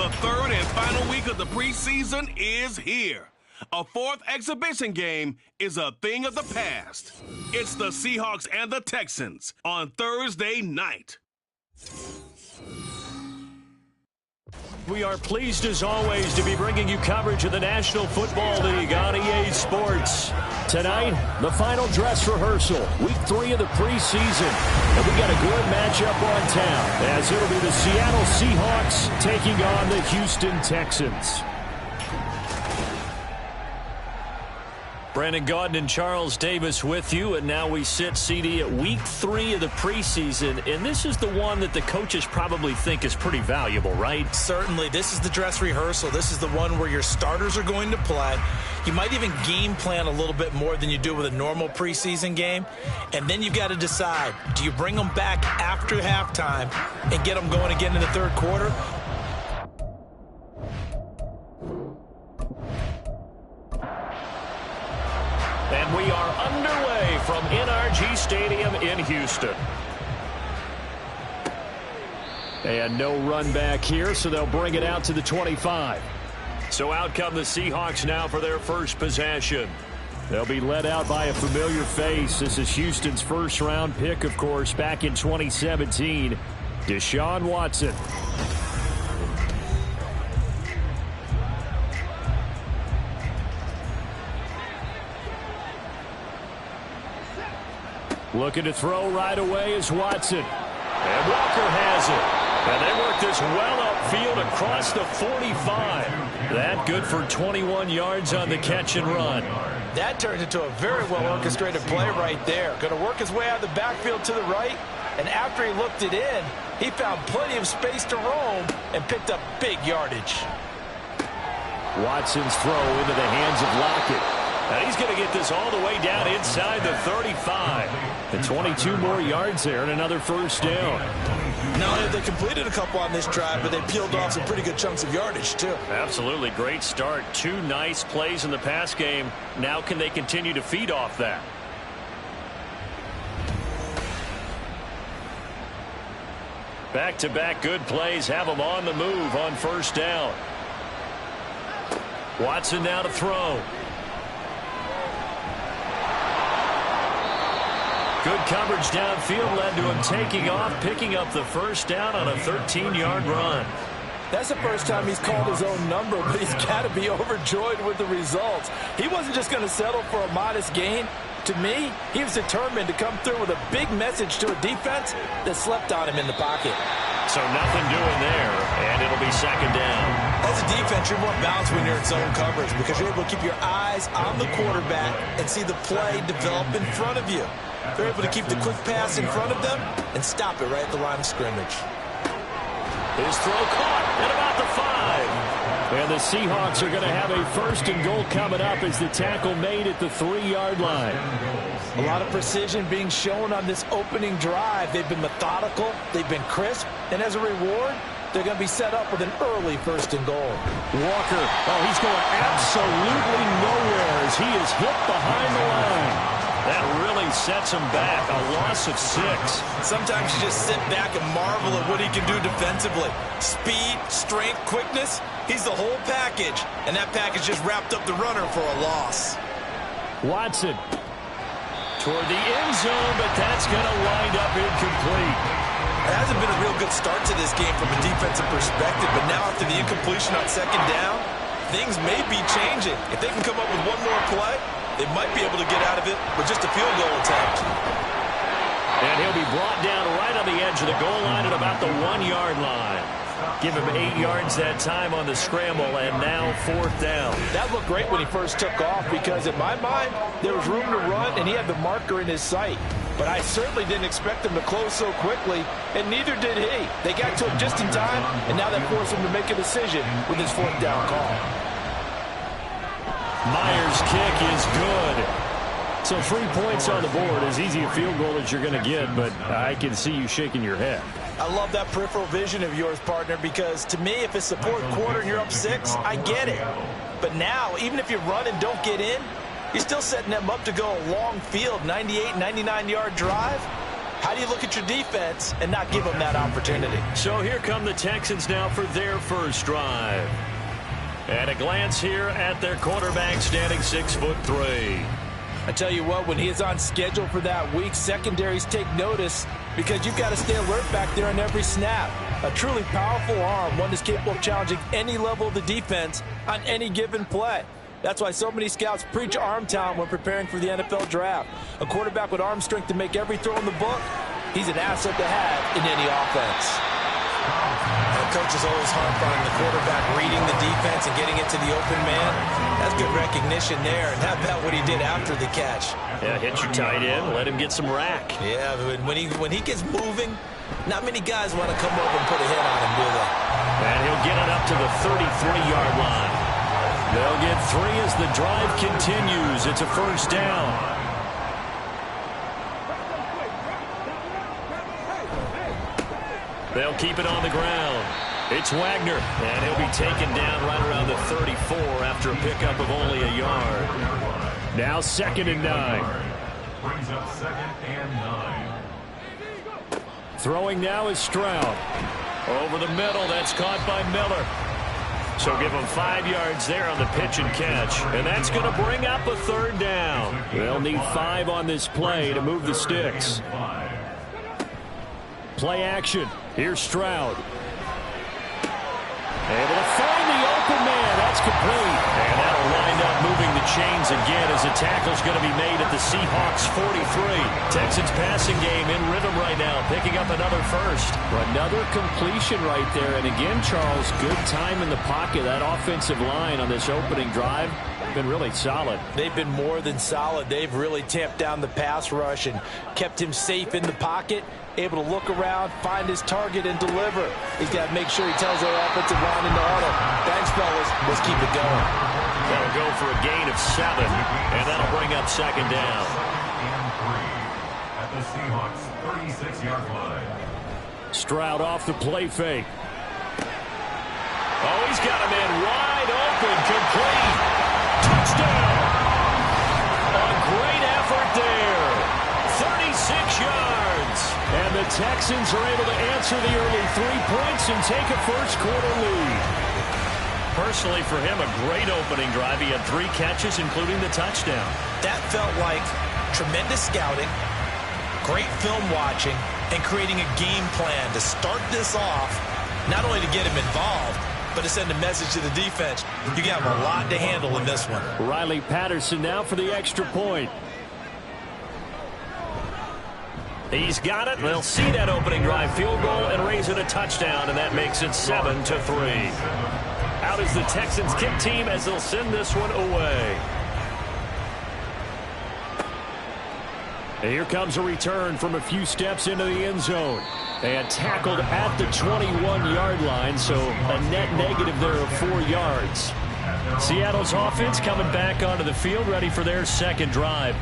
The third and final week of the preseason is here. A fourth exhibition game is a thing of the past. It's the Seahawks and the Texans on Thursday night. We are pleased, as always, to be bringing you coverage of the National Football League on EA Sports. Tonight, the final dress rehearsal, week 3 of the preseason. And we got a good matchup on town, as it'll be the Seattle Seahawks taking on the Houston Texans. Brandon Gaudin and Charles Davis with you, and now we sit, CD, at week 3 of the preseason, and this is the one that the coaches probably think is pretty valuable, right? Certainly. This is the dress rehearsal. This is the one where your starters are going to play. You might even game plan a little bit more than you do with a normal preseason game, and then you've got to decide, do you bring them back after halftime and get them going again in the third quarter? And we are underway from NRG Stadium in Houston. And no run back here, so they'll bring it out to the 25. So out come the Seahawks now for their first possession. They'll be led out by a familiar face. This is Houston's first-round pick, of course, back in 2017, Deshaun Watson. Looking to throw right away is Watson. And Walker has it. And they work this well upfield across the 45. That good for 21 yards on the catch and run. That turns into a very well-orchestrated play right there. Going to work his way out of the backfield to the right. And after he looked it in, he found plenty of space to roam and picked up big yardage. Watson's throw into the hands of Lockett. And he's going to get this all the way down inside the 35. The 22 more yards there and another first down. Not only have they completed a couple on this drive, but they peeled off some pretty good chunks of yardage, too. Absolutely. Great start. 2 nice plays in the pass game. Now can they continue to feed off that? Back-to-back good plays have them on the move on first down. Watson now to throw. Good coverage downfield led to him taking off, picking up the first down on a 13-yard run. That's the first time he's called his own number, but he's got to be overjoyed with the results. He wasn't just going to settle for a modest gain. To me, he was determined to come through with a big message to a defense that slept on him in the pocket. So nothing doing there, and it'll be second down. As a defense, you're more balanced when you're in zone coverage because you're able to keep your eyes on the quarterback and see the play develop in front of you. They're able to keep the quick pass in front of them and stop it right at the line of scrimmage. His throw caught at about the 5. And the Seahawks are going to have a first and goal coming up as the tackle made at the 3-yard line. A lot of precision being shown on this opening drive. They've been methodical, they've been crisp, and as a reward, they're going to be set up with an early first and goal. Walker, he's going absolutely nowhere as he is hit behind the line. That really sets him back, a loss of 6. Sometimes you just sit back and marvel at what he can do defensively. Speed, strength, quickness, he's the whole package. And that package just wrapped up the runner for a loss. Watson toward the end zone, but that's going to wind up incomplete. It hasn't been a real good start to this game from a defensive perspective, but now after the incompletion on second down, things may be changing. If they can come up with one more play, they might be able to get out of it with just a field goal attempt. And he'll be brought down right on the edge of the goal line at about the 1-yard line. Give him 8 yards that time on the scramble, and now fourth down. That looked great when he first took off because, in my mind, there was room to run, and he had the marker in his sight. But I certainly didn't expect him to close so quickly, and neither did he. They got to him just in time, and now that forced him to make a decision with his fourth down call. Myers' kick is good. So 3 points on the board, as easy a field goal as you're going to get, but I can see you shaking your head. I love that peripheral vision of yours, partner, because to me, if it's the fourth quarter and you're up 6, I get it. But now, even if you run and don't get in, you're still setting them up to go a long field, 98, 99-yard drive. How do you look at your defense and not give them that opportunity? So here come the Texans now for their first drive. And a glance here at their quarterback, standing 6'3". I tell you what, when he is on schedule for that week, secondaries take notice because you've got to stay alert back there on every snap. A truly powerful arm, one that's capable of challenging any level of the defense on any given play. That's why so many scouts preach arm talent when preparing for the NFL draft. A quarterback with arm strength to make every throw in the book, he's an asset to have in any offense. Coaches always harp on the quarterback reading the defense and getting it to the open man. That's good recognition there. And how about what he did after the catch? Yeah, hit your tight end, let him get some rack. Yeah, but when he gets moving, not many guys want to come over and put a hit on him, do they? And he'll get it up to the 33-yard line. They'll get 3 as the drive continues. It's a first down. They'll keep it on the ground. It's Wagner, and he'll be taken down right around the 34 after a pickup of only a yard. Now 2nd and 9. Brings up 2nd and 9. Throwing now is Stroud. Over the middle, that's caught by Miller. So give them 5 yards there on the pitch and catch. And that's going to bring up a 3rd down. They'll need 5 on this play to move the sticks. Play action. Here's Stroud. Able to find the open man. That's complete. And that'll wind up moving the chains again as a tackle's going to be made at the Seahawks 43. Texans passing game in rhythm right now, picking up another first. Another completion right there. And again, Charles, good time in the pocket. That offensive line on this opening drive been really solid. They've been more than solid. They've really tamped down the pass rush and kept him safe in the pocket, able to look around, find his target, and deliver. He's got to make sure he tells their offensive line in the huddle, thanks, fellas, let's keep it going. That'll go for a gain of 7, and that'll bring up 2nd down. And 3 at the Seahawks 36-yard line. Stroud off the play fake. Oh, he's got a man wide open, complete. Touchdown! A great effort there. 36 yards. And the Texans are able to answer the early 3 points and take a first-quarter lead. Personally, for him, a great opening drive. He had 3 catches, including the touchdown. That felt like tremendous scouting, great film watching, and creating a game plan to start this off, not only to get him involved, but to send a message to the defense. You got a lot to handle in this one. Riley Patterson now for the extra point. He's got it. They'll see that opening drive field goal and raise it a touchdown, and that makes it 7-3. Out is the Texans kick team as they'll send this one away. And here comes a return from a few steps into the end zone. And tackled at the 21-yard line, so a net negative there of 4 yards. Seattle's offense coming back onto the field, ready for their second drive.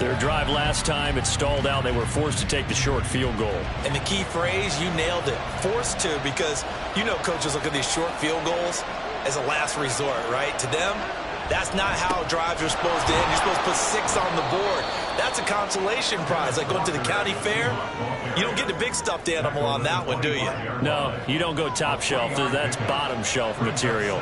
Their drive last time, it stalled out. They were forced to take the short field goal. And the key phrase, you nailed it. Forced to, because you know coaches look at these short field goals as a last resort, right? To them, that's not how drives are supposed to end. You're supposed to put 6 on the board. That's a consolation prize. Like going to the county fair, you don't get the big stuffed animal on that one, do you? No, you don't go top shelf. That's bottom shelf material.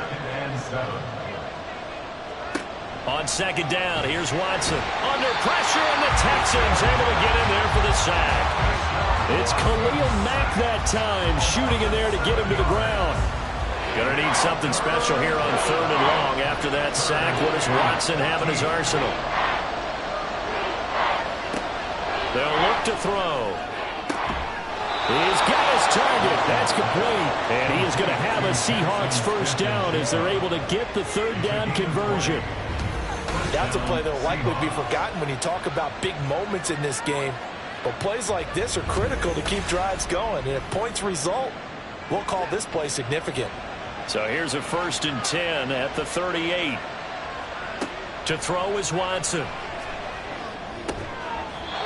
On second down, here's Watson. Under pressure, and the Texans able to get in there for the sack. It's Khalil Mack that time, shooting in there to get him to the ground. Gonna need something special here on 3rd and long after that sack. What does Watson have in his arsenal? They'll look to throw. He's got his target. That's complete. And he is going to have a Seahawks first down as they're able to get the 3rd down conversion. That's a play that will likely be forgotten when you talk about big moments in this game. But plays like this are critical to keep drives going. And if points result, we'll call this play significant. So here's a 1st and 10 at the 38. To throw is Watson.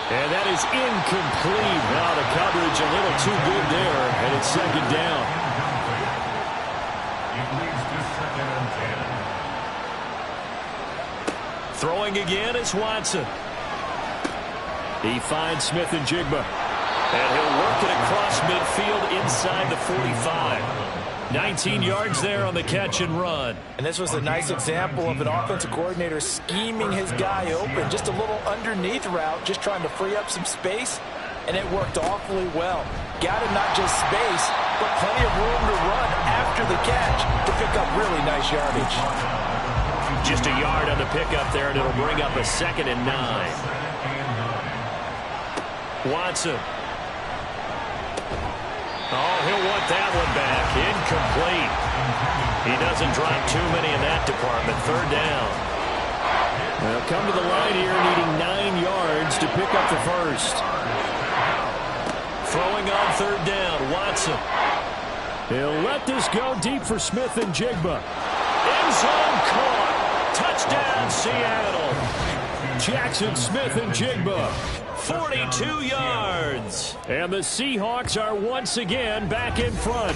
And that is incomplete. Now the coverage a little too good there, and it's 2nd down. Throwing again is Watson. He finds Smith and Jigba. And he'll work it across midfield inside the 45. 19 yards there on the catch and run. And this was a nice example of an offensive coordinator scheming his guy open. Just a little underneath route, just trying to free up some space, and it worked awfully well. Got him not just space, but plenty of room to run after the catch to pick up really nice yardage. Just a yard on the pickup there, and it'll bring up a 2nd and 9. Watson. Oh, he'll want that one back. Incomplete. He doesn't drop too many in that department. 3rd down. They'll come to the line here needing 9 yards to pick up the first. Throwing on 3rd down, Watson. He'll let this go deep for Smith and Jigba. End zone caught. Touchdown, Seattle. Jackson Smith and Jigba. 42 yards. And the Seahawks are once again back in front.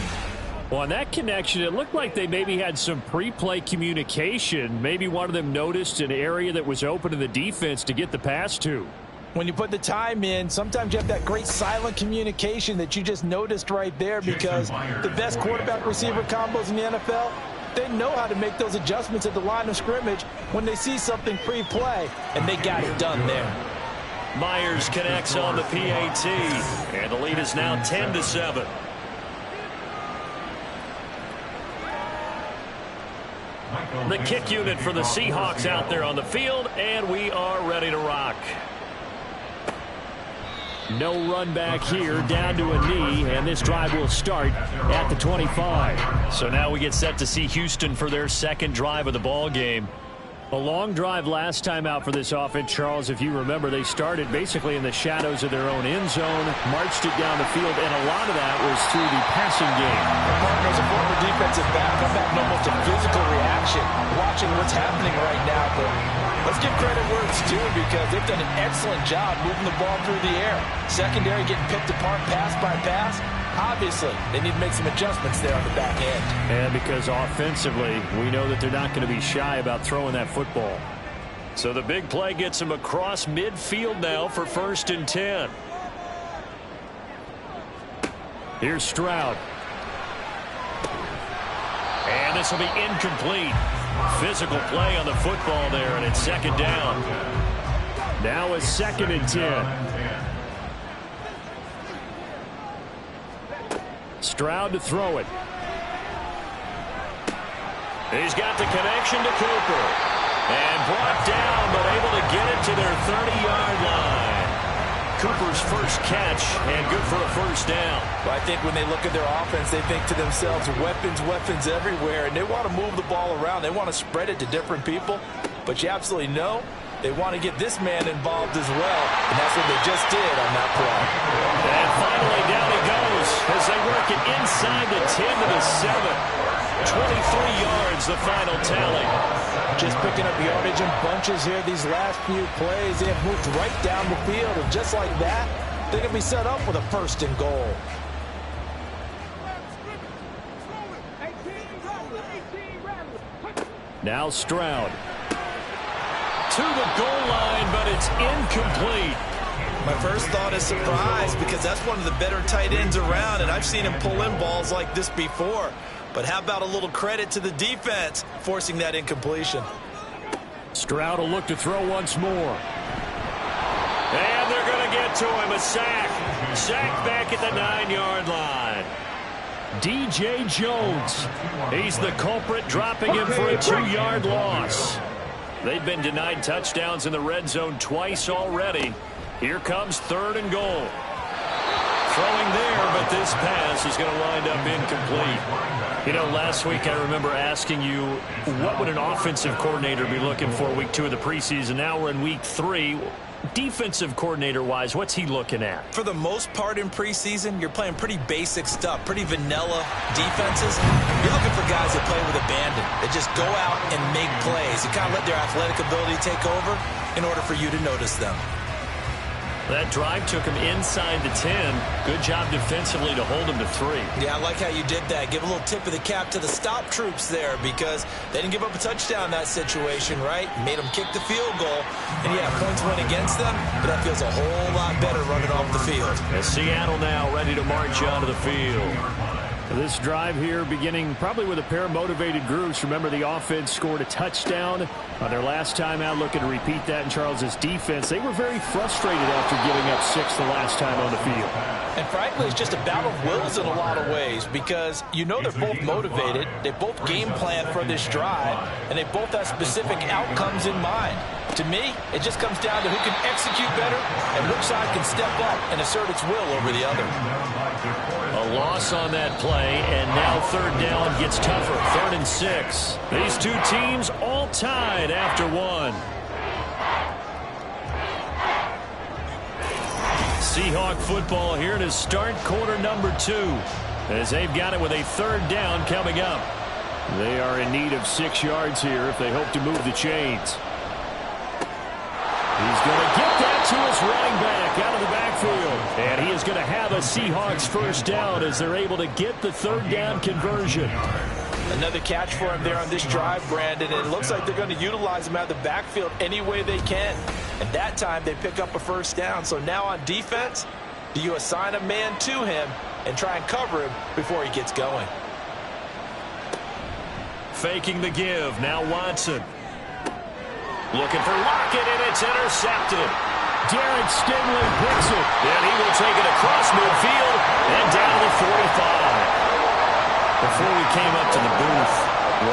Well, on that connection, it looked like they maybe had some pre-play communication. Maybe one of them noticed an area that was open to the defense to get the pass to. When you put the time in, sometimes you have that great silent communication that you just noticed right there, because the best quarterback-receiver combos in the NFL, they know how to make those adjustments at the line of scrimmage when they see something pre-play, and they got it done there. Myers connects on the PAT, and the lead is now 10-7. The kick unit for the Seahawks out there on the field, and we are ready to rock. No run back here, down to a knee, and this drive will start at the 25. So now we get set to see Houston for their 2nd drive of the ball game. A long drive last time out for this offense, Charles. If you remember, they started basically in the shadows of their own end zone, marched it down the field, and a lot of that was through the passing game. Partners, a former defensive back, I'm having almost a physical reaction watching what's happening right now. But let's give credit where it's due, because they've done an excellent job moving the ball through the air. Secondary getting picked apart pass by pass. Obviously, they need to make some adjustments there on the back end. And because offensively, we know that they're not going to be shy about throwing that football. So the big play gets them across midfield now for 1st and 10. Here's Stroud. And this will be incomplete. Physical play on the football there, and it's 2nd down. Now a 2nd and 10. Stroud to throw it. He's got the connection to Cooper. And brought down, but able to get it to their 30-yard line. Cooper's first catch, and good for a 1st down. Well, I think when they look at their offense, they think to themselves, weapons, weapons everywhere, and they want to move the ball around. They want to spread it to different people, but you absolutely know they want to get this man involved as well, and that's what they just did on that play. And finally, down he goes as they work it inside the 10 to the 7. 23 yards, the final tally. Just picking up yardage in bunches here these last few plays. They have moved right down the field, and just like that, they're going to be set up with a 1st and goal. Now Stroud. To the goal line, but it's incomplete. My first thought is surprise, because that's one of the better tight ends around, and I've seen him pull in balls like this before. But how about a little credit to the defense forcing that incompletion? Stroud will look to throw once more. And they're going to get to him. A sack. Sack back at the 9-yard line. DJ Jones. He's the culprit, dropping him for a 2-yard loss. They've been denied touchdowns in the red zone twice already. Here comes 3rd and goal. Throwing there, but this pass is going to wind up incomplete. You know, last week I remember asking you, what would an offensive coordinator be looking for week 2 of the preseason? Now we're in week 3. Defensive coordinator-wise, what's he looking at? For the most part in preseason, you're playing pretty basic stuff, pretty vanilla defenses. You're looking for guys that play with abandon, that just go out and make plays. You kind of let their athletic ability take over in order for you to notice them. That drive took him inside the 10. Good job defensively to hold him to 3. Yeah, I like how you did that. Give a little tip of the cap to the stop troops there because they didn't give up a touchdown in that situation, right? Made them kick the field goal. And, yeah, points went against them, but that feels a whole lot better running off the field. As Seattle now ready to march onto the field. This drive here beginning probably with a pair of motivated groups. Remember, the offense scored a touchdown on their last time out. Looking to repeat that in Charles's defense. They were very frustrated after giving up 6 the last time on the field. And frankly, it's just a battle of wills in a lot of ways because you know they're both motivated. They both game plan for this drive, and they both have specific outcomes in mind. To me, it just comes down to who can execute better and which side can step up and assert its will over the other. A loss on that play, and now third down gets tougher. 3rd and 6. These two teams all tied after 1. Seahawk football here to start quarter number 2 as they've got it with a 3rd down coming up. They are in need of 6 yards here if they hope to move the chains. He's going to get that to his running back out of the backfield. And he is going to have a Seahawks first down as they're able to get the 3rd down conversion. Another catch for him there on this drive, Brandon. And it looks like they're going to utilize him out of the backfield any way they can. And that time they pick up a first down. So now on defense, do you assign a man to him and try and cover him before he gets going? Faking the give. Now Watson. Looking for Lockett, and it's intercepted. Derek Stingley picks it. And he will take it across midfield and down to the 45. Before we came up to the booth,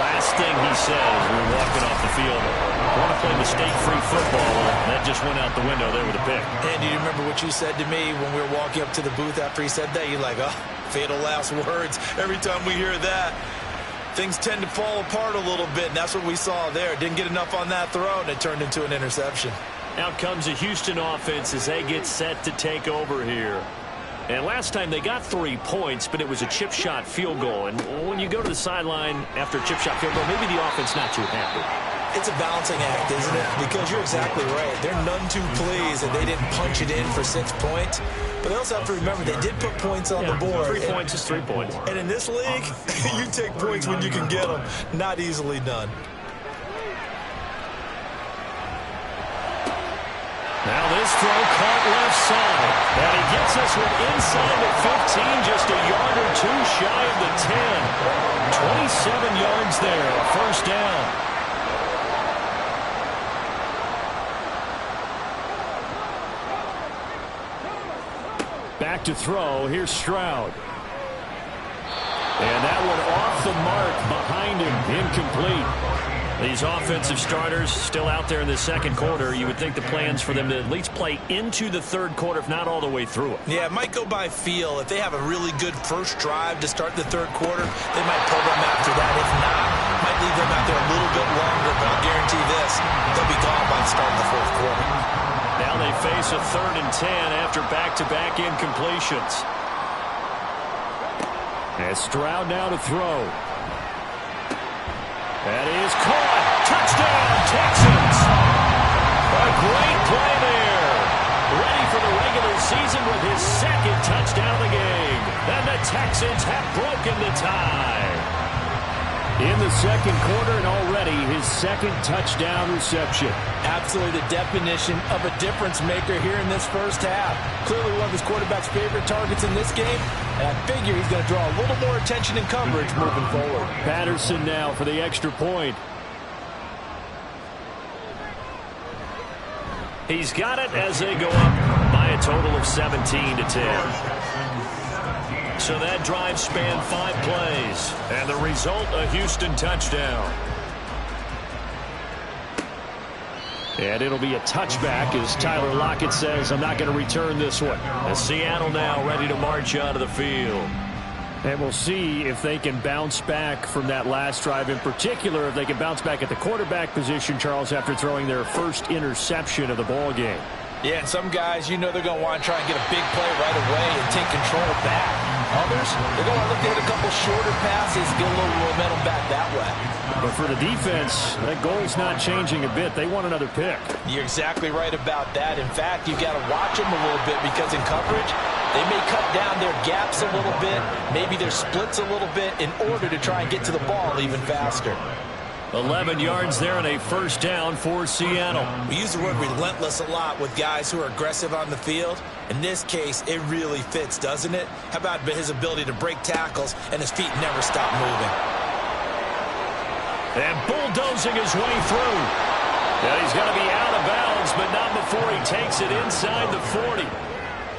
last thing he said as we were walking off the field, I want to play mistake-free football. That just went out the window there with a pick. And do you remember what you said to me when we were walking up to the booth after he said that? You're like, oh, fatal last words. Every time we hear that, things tend to fall apart a little bit, and that's what we saw there. Didn't get enough on that throw, and it turned into an interception. Out comes the Houston offense as they get set to take over here. And last time they got 3 points, but it was a chip shot field goal. And when you go to the sideline after a chip shot field goal, maybe the offense not too happy. It's a balancing act, isn't it? Because you're exactly right. They're none too pleased that they didn't punch it in for 6 points. But they also have to remember they did put points on the board. 3 points is 3 points. And in this league, you take points when you can get them. Not easily done. Now this throw caught left side. And he gets us one inside the 15, just a yard or 2 shy of the 10. 27 yards there, first down. Back to throw. Here's Stroud. And that one off the mark behind him. Incomplete. These offensive starters still out there in the second quarter. You would think the plans for them to at least play into the third quarter, if not all the way through it. Yeah, it might go by feel. If they have a really good first drive to start the third quarter, they might pull them after that. If not, might leave them out there a little bit longer. But I'll guarantee this, they'll be gone by the start of the fourth quarter. Now they face a 3rd and 10 after back-to-back incompletions. And Stroud now to throw. That is caught. Touchdown, Texans. A great play there. Ready for the regular season with his 2nd touchdown of the game. And the Texans have broken the tie. In the second quarter, and already his 2nd touchdown reception. Absolutely the definition of a difference maker here in this first half. Clearly one of his quarterback's favorite targets in this game, and I figure he's going to draw a little more attention and coverage moving forward. Patterson now for the extra point. He's got it as they go up by a total of 17-10. So that drive spanned 5 plays, and the result, a Houston touchdown. And it'll be a touchback as Tyler Lockett says, I'm not going to return this one. As Seattle now ready to march onto the field. And we'll see if they can bounce back from that last drive. In particular, if they can bounce back at the quarterback position, Charles, after throwing their first interception of the ball game. Yeah, and some guys, you know they're going to want to try and get a big play right away and take control back. Others, they're going to look to hit a couple shorter passes, get a little momentum back that way. But for the defense, that goal's not changing a bit. They want another pick. You're exactly right about that. In fact, you've got to watch them a little bit because in coverage, they may cut down their gaps a little bit, maybe their splits a little bit in order to try and get to the ball even faster. 11 yards there and a first down for Seattle. We use the word relentless a lot with guys who are aggressive on the field. In this case, it really fits, doesn't it? How about his ability to break tackles and his feet never stop moving? And bulldozing his way through. Yeah, he's going to be out of bounds, but not before he takes it inside the 40.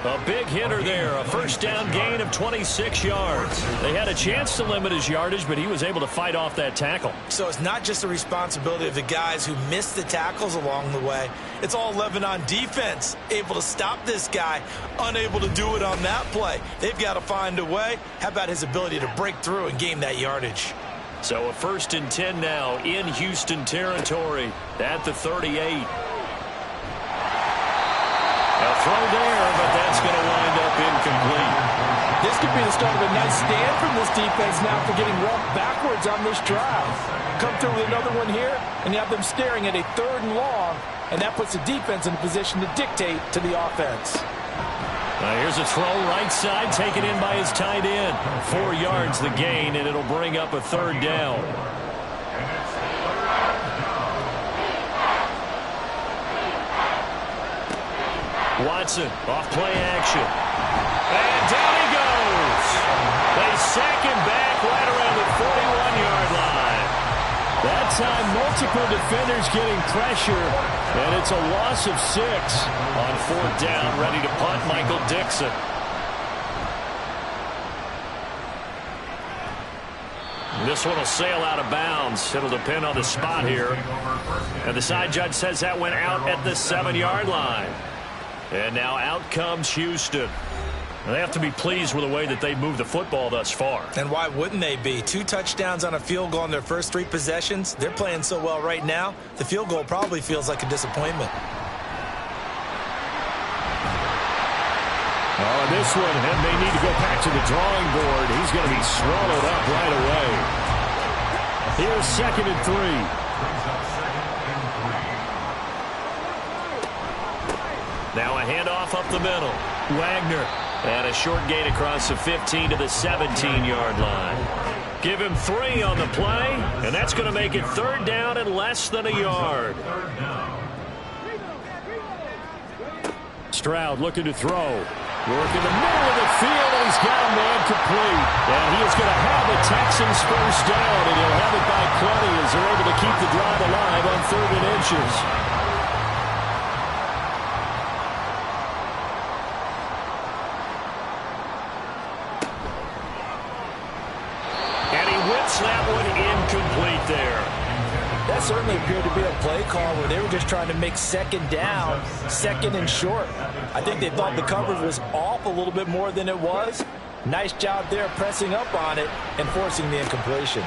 A big hitter there, a first down gain of 26 yards. They had a chance to limit his yardage, but he was able to fight off that tackle. So it's not just the responsibility of the guys who missed the tackles along the way. It's all 11 on defense, able to stop this guy, unable to do it on that play. They've got to find a way. How about his ability to break through and gain that yardage? So a 1st and 10 now in Houston territory at the 38. A throw there, but that's going to wind up incomplete. This could be the start of a nice stand from this defense now for getting walked backwards on this drive. Come through with another one here, and you have them staring at a 3rd and long, and that puts the defense in a position to dictate to the offense. Here's a throw right side, taken in by his tight end. 4 yards the gain, and it'll bring up a 3rd down. Watson, off play action. And down he goes. They sack him back right around the 41-yard line. That time, multiple defenders getting pressure, and it's a loss of 6. On 4th down, ready to punt, Michael Dixon. This one will sail out of bounds. It'll depend on the spot here. And the side judge says that went out at the 7-yard line. And now out comes Houston. And they have to be pleased with the way that they moved the football thus far. And why wouldn't they be? 2 touchdowns on a field goal in their first 3 possessions. They're playing so well right now, the field goal probably feels like a disappointment. Oh, this one, and they need to go back to the drawing board. He's going to be swallowed up right away. Here's 2nd and 3. Now a handoff up the middle. Wagner. And a short gain across the 15 to the 17-yard line. Give him 3 on the play, and that's going to make it 3rd down and less than a yard. Stroud looking to throw. Work in the middle of the field, and he's got a man complete. And he is going to have the Texans first down, and he'll have it by plenty as they're able to keep the drive alive on 3rd and inches. That one incomplete there. That certainly appeared to be a play call where they were just trying to make 2nd down, 2nd and short. I think they thought the coverage was off a little bit more than it was. Nice job there pressing up on it and forcing the incompletion.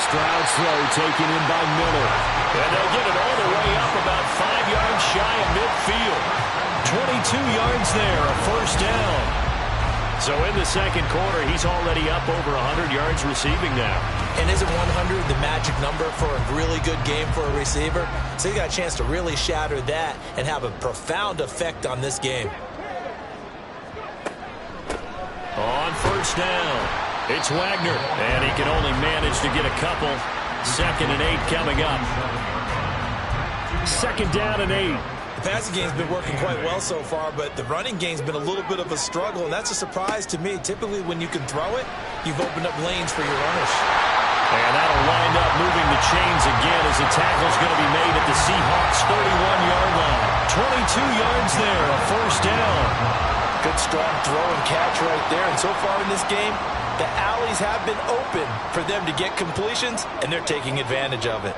Stroud's throw taken in by Miller. And they'll get it all the way up about 5 yards shy of midfield. 22 yards there, a first down. So in the 2nd quarter, he's already up over 100 yards receiving now. And isn't 100 the magic number for a really good game for a receiver? So you got a chance to really shatter that and have a profound effect on this game. On 1st down, it's Wagner. And he can only manage to get a couple. 2nd and 8 coming up. 2nd down and 8. The passing game's been working quite well so far, but the running game's been a little bit of a struggle, and that's a surprise to me. Typically, when you can throw it, you've opened up lanes for your runners. And that'll wind up moving the chains again as the tackle's going to be made at the Seahawks' 31-yard line. 22 yards there, a first down. Good strong throw and catch right there, and so far in this game, the alleys have been open for them to get completions, and they're taking advantage of it.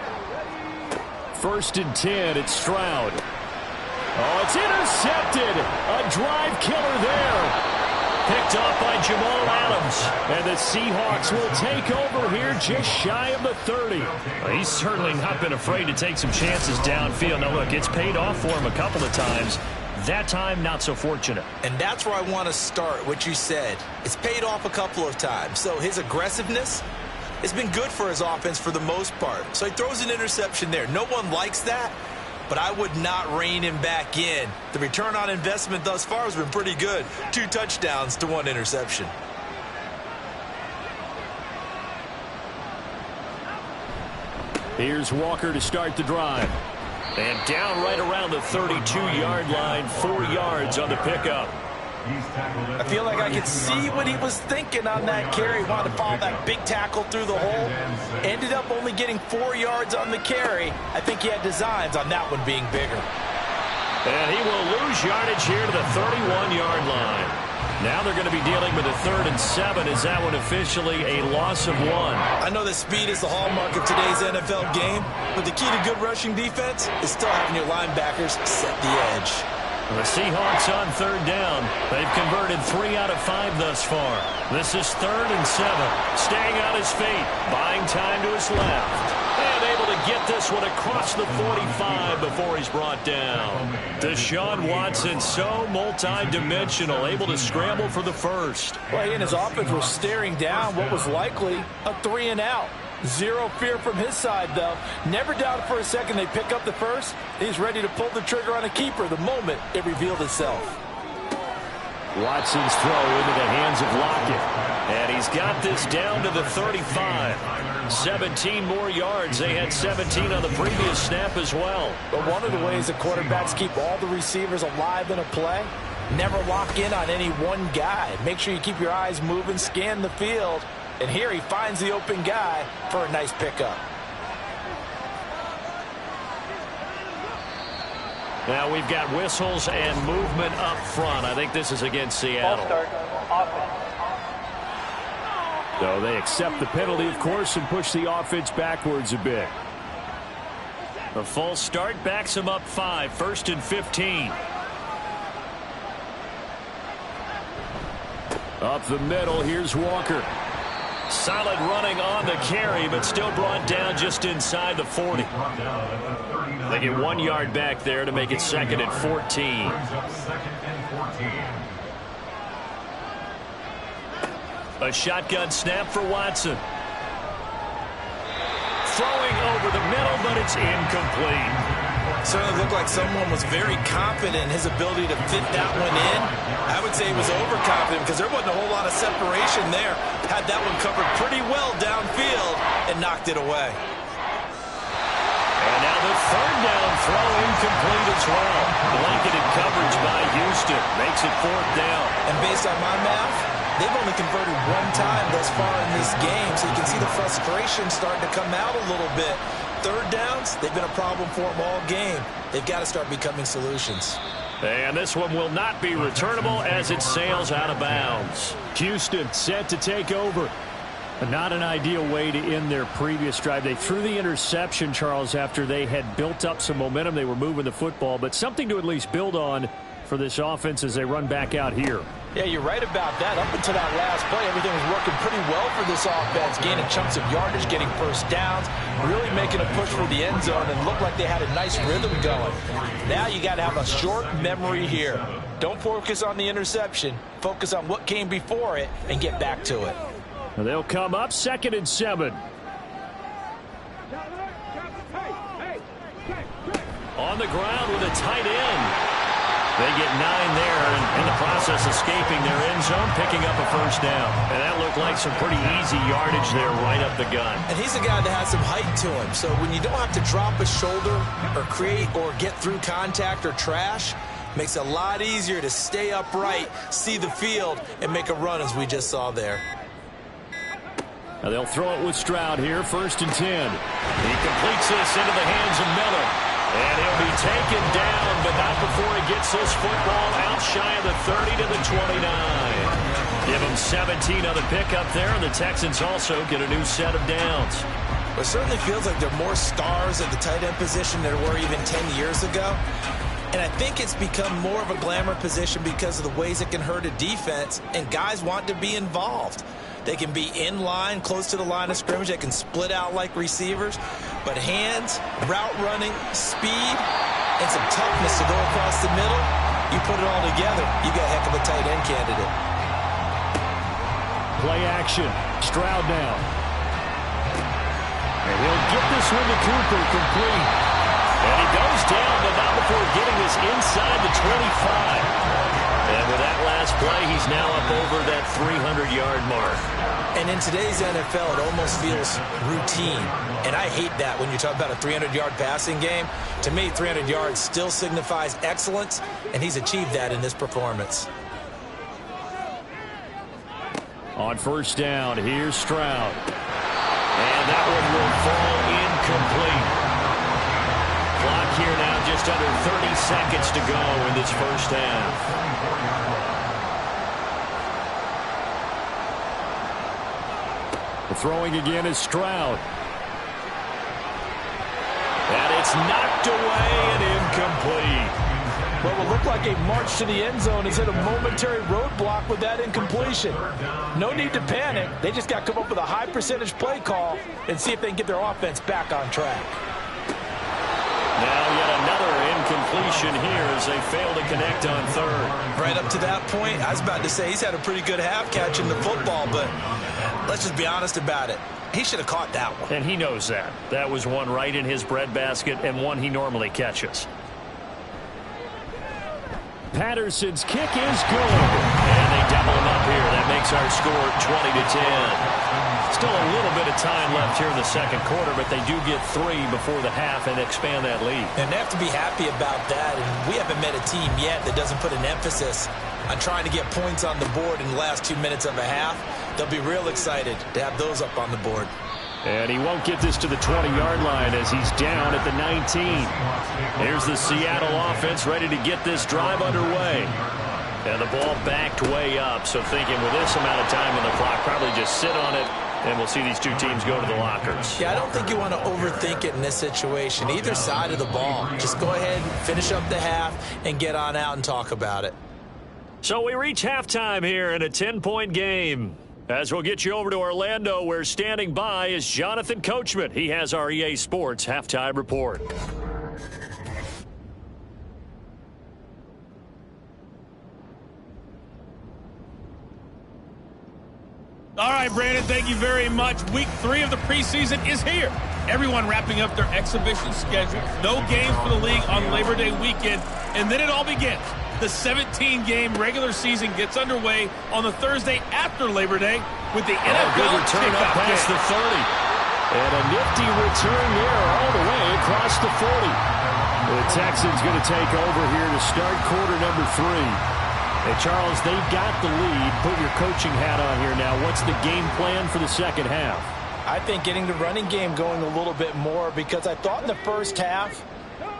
1st and 10, it's Stroud. Oh, it's intercepted. A drive killer there. Picked off by Jamal Adams. And the Seahawks will take over here just shy of the 30. Well, he's certainly not been afraid to take some chances downfield. Now, look, it's paid off for him a couple of times. That time, not so fortunate. And that's where I want to start, what you said. It's paid off a couple of times. So his aggressiveness has been good for his offense for the most part. So he throws an interception there. No one likes that, but I would not rein him back in. The return on investment thus far has been pretty good. 2 touchdowns to 1 interception. Here's Walker to start the drive. And down right around the 32-yard line, 4 yards on the pickup. I feel like I could see what he was thinking on that carry. Wanted to follow that big tackle through the hole. Ended up only getting 4 yards on the carry. I think he had designs on that one being bigger. And he will lose yardage here to the 31-yard line. Now they're going to be dealing with a 3rd and 7. Is that one officially a loss of 1? I know that speed is the hallmark of today's NFL game, but the key to good rushing defense is still having your linebackers set the edge. The Seahawks on 3rd down. They've converted 3 out of 5 thus far. This is 3rd and 7. Staying on his feet, buying time to his left. And able to get this one across the 45 before he's brought down. Deshaun Watson, so multi-dimensional, able to scramble for the first. Well, he and his offense were staring down what was likely a 3 and out. Zero fear from his side, though. Never doubted for a second they pick up the first. He's ready to pull the trigger on a keeper the moment it revealed itself. Watson's throw into the hands of Lockett. And he's got this down to the 35. 17 more yards. They had 17 on the previous snap as well. But one of the ways that quarterbacks keep all the receivers alive in a play, never lock in on any one guy. Make sure you keep your eyes moving, scan the field. And here he finds the open guy for a nice pickup. Now we've got whistles and movement up front. I think this is against Seattle. So they accept the penalty, of course, and push the offense backwards a bit. A false start backs him up 5. 1st and 15. Up the middle, here's Walker. Solid running on the carry, but still brought down just inside the 40. They get 1 yard back there to make it 2nd and 14. A shotgun snap for Watson. Throwing over the middle, but it's incomplete. Certainly looked like someone was very confident in his ability to fit that one in. I would say he was overconfident because there wasn't a whole lot of separation there. Had that one covered pretty well downfield and knocked it away. And now the 3rd down throw incomplete as well. Blanketed coverage by Houston makes it 4th down. And based on my math, they've only converted 1 time thus far in this game, so you can see the frustration starting to come out a little bit. 3rd downs, they've been a problem for them all game. They've got to start becoming solutions. And this one will not be returnable as it sails out of bounds. Houston set to take over. Not an ideal way to end their previous drive. They threw the interception, Charles, after they had built up some momentum. They were moving the football, but something to at least build on for this offense as they run back out here. Yeah, you're right about that. Up until that last play, everything was working pretty well for this offense, gaining chunks of yardage, getting first downs, really making a push for the end zone, and looked like they had a nice rhythm going. Now you got to have a short memory here. Don't focus on the interception. Focus on what came before it and get back to it. They'll come up 2nd and 7. On the ground with a tight end. They get 9 there, and in the process escaping their end zone, picking up a first down. And that looked like some pretty easy yardage there right up the gun. And he's a guy that has some height to him, so when you don't have to drop a shoulder or create or get through contact or trash, makes it a lot easier to stay upright, see the field, and make a run as we just saw there. Now they'll throw it with Stroud here, 1st and 10. He completes this into the hands of Miller. And he'll be taken down, but not before he gets this football out shy of the 30 to the 29. Give him 17 on the pickup there, and the Texans also get a new set of downs. Well, it certainly feels like there are more stars at the tight end position than there were even 10 years ago. And I think it's become more of a glamour position because of the ways it can hurt a defense, and guys want to be involved. They can be in line, close to the line of scrimmage. They can split out like receivers. But hands, route running, speed, and some toughness to go across the middle, You put it all together, you got a heck of a tight end candidate. Play action. Stroud now. And he'll get this one to Cooper, complete. And he goes down, but not before getting this inside the 25. And with that last play, he's now up over that 300-yard mark. And in today's NFL, it almost feels routine. And I hate that when you talk about a 300-yard passing game. To me, 300 yards still signifies excellence, and he's achieved that in this performance. On first down, here's Stroud. And that one will fall incomplete. Clock here now, just under 30 seconds to go in this first half. The throwing again is Stroud. And it's knocked away and incomplete. What will look like a march to the end zone is hit a momentary roadblock with that incompletion. No need to panic. They just got to come up with a high percentage play call and see if they can get their offense back on track. Now yet another incompletion here as they fail to connect on third. Right up to that point, I was about to say he's had a pretty good half catching the football, but let's just be honest about it. He should have caught that one. And he knows that. That was one right in his breadbasket and one he normally catches. Patterson's kick is good. And they double him up here. That makes our score 20-10. Still a little bit of time left here in the second quarter, but they do get 3 before the half and expand that lead. And they have to be happy about that. And we haven't met a team yet that doesn't put an emphasis on trying to get points on the board in the last 2 minutes of a half. They'll be real excited to have those up on the board. And he won't get this to the 20-yard line as he's down at the 19. Here's the Seattle offense ready to get this drive underway. And the ball backed way up, so thinking with this amount of time on the clock, probably just sit on it, and we'll see these two teams go to the lockers. Yeah, I don't think you want to overthink it in this situation. Either side of the ball. Just go ahead, finish up the half, and get on out and talk about it. So we reach halftime here in a 10-point game. As we'll get you over to Orlando, where standing by is Jonathan Coachman. He has our EA Sports halftime report. All right, Brandon, thank you very much. Week 3 of the preseason is here. Everyone wrapping up their exhibition schedule. No games for the league on Labor Day weekend, and then it all begins. The 17-game regular season gets underway on the Thursday after Labor Day with the NFL good return up past the 30. And a nifty return there all the way across the 40. The Texans going to take over here to start quarter number 3. Hey, Charles, they've got the lead. Put your coaching hat on here now. What's the game plan for the second half? I think getting the running game going a little bit more, because I thought in the first half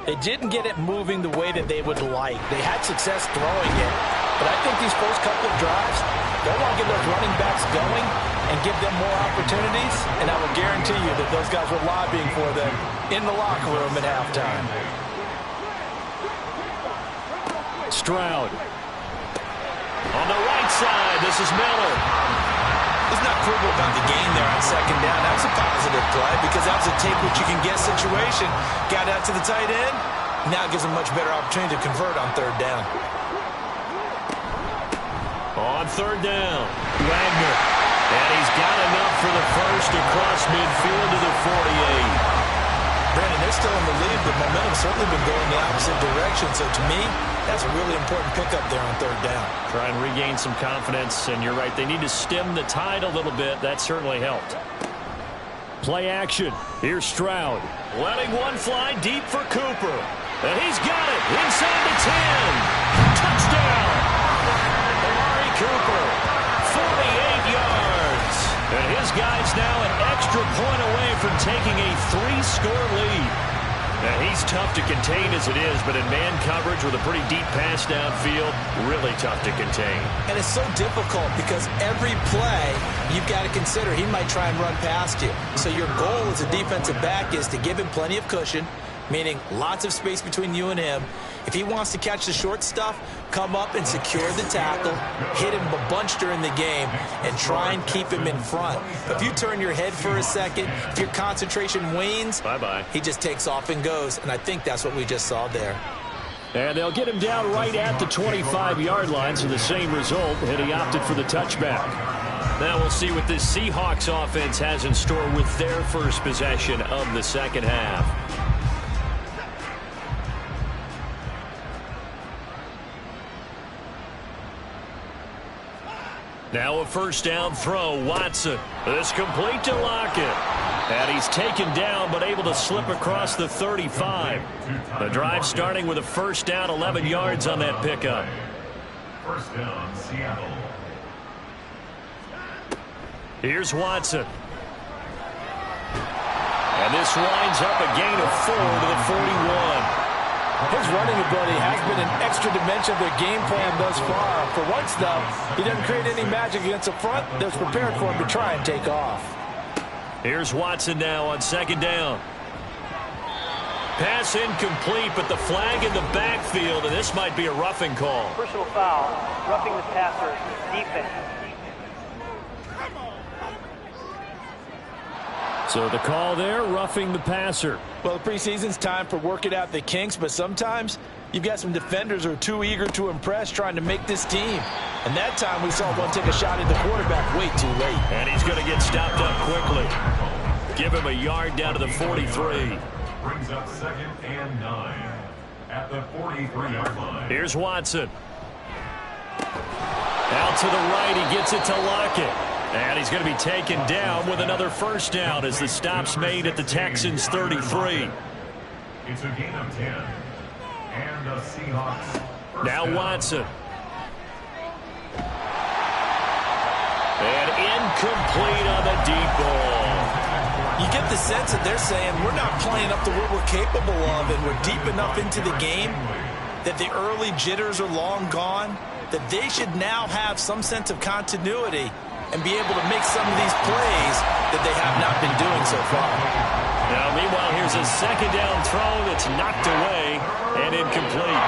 they didn't get it moving the way that they would like. They had success throwing it, but I think these first couple of drives, they want to get those running backs going and give them more opportunities, and I will guarantee you that those guys were lobbying for them in the locker room at halftime. Stroud. On the right side, this is Miller. Let's not quibble about the gain there on second down. That was a positive play because that was a take what you can get situation. Got out to the tight end. Now it gives them much better opportunity to convert on third down. On third down, Wagner. And he's got enough for the first across midfield to the 48. Brandon, they're still in the lead, but momentum's certainly been going the opposite direction. So to me, that's a really important pickup there on third down. Try and regain some confidence, and you're right, they need to stem the tide a little bit. That certainly helped. Play action. Here's Stroud. Letting one fly deep for Cooper. And he's got it inside the 10. Touchdown. Amari Cooper, 48 yards. And his guy's now an extra point away from taking a 3-score lead. Now, he's tough to contain as it is, but in man coverage with a pretty deep pass downfield, really tough to contain. And it's so difficult because every play you've got to consider he might try and run past you. So your goal as a defensive back is to give him plenty of cushion, meaning lots of space between you and him. If he wants to catch the short stuff, come up and secure the tackle, hit him a bunch during the game, and try and keep him in front. If you turn your head for a second, if your concentration wanes, bye-bye. He just takes off and goes, and I think that's what we just saw there. And they'll get him down right at the 25-yard line, so the same result, and he opted for the touchback. Now we'll see what this Seahawks offense has in store with their first possession of the second half. Now a first down throw. Watson. This complete to Lockett. And he's taken down but able to slip across the 35. The drive starting with a first down, 11 yards on that pickup. First down, Seattle. Here's Watson. And this winds up a gain of 4 to the 41. His running ability has been an extra dimension of their game plan thus far. For once, though, he doesn't create any magic against the front that's prepared for him to try and take off. Here's Watson now on second down. Pass incomplete, but the flag in the backfield, and this might be a roughing call. Personal foul, roughing the passer, defense. So the call there, roughing the passer. Well, the preseason's time for working out the kinks, but sometimes you've got some defenders who are too eager to impress trying to make this team. And that time we saw one take a shot at the quarterback way too late. And he's going to get stopped up quickly. Give him a yard down to the 43. Brings up 2nd and 9 at the 43-yard line. Here's Watson. Out to the right, he gets it to Lockett. And he's going to be taken down with another first down as the stop's made at the Texans' 33. It's a gain of 10. And the Seahawks. Now Watson. And incomplete on the deep ball. You get the sense that they're saying we're not playing up to what we're capable of, and we're deep enough into the game that the early jitters are long gone, that they should now have some sense of continuity and be able to make some of these plays that they have not been doing so far. Now, meanwhile, here's a second down throw that's knocked away and incomplete.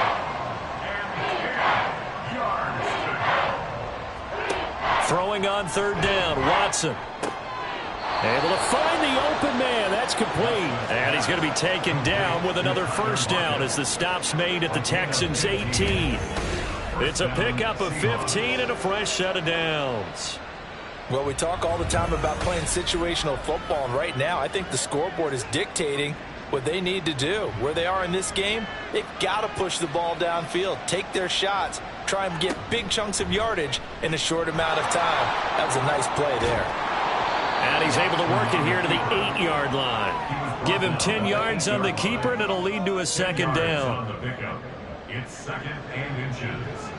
Throwing on third down, Watson. Able to find the open man. That's complete. And he's going to be taken down with another first down as the stop's made at the Texans' 18. It's a pickup of 15 and a fresh set of downs. Well, we talk all the time about playing situational football, and right now I think the scoreboard is dictating what they need to do. Where they are in this game, they've got to push the ball downfield, take their shots, try and get big chunks of yardage in a short amount of time. That was a nice play there. And he's able to work it here to the 8-yard line. Give him 10 yards on the keeper, and it'll lead to a second down. It's 2nd and inches.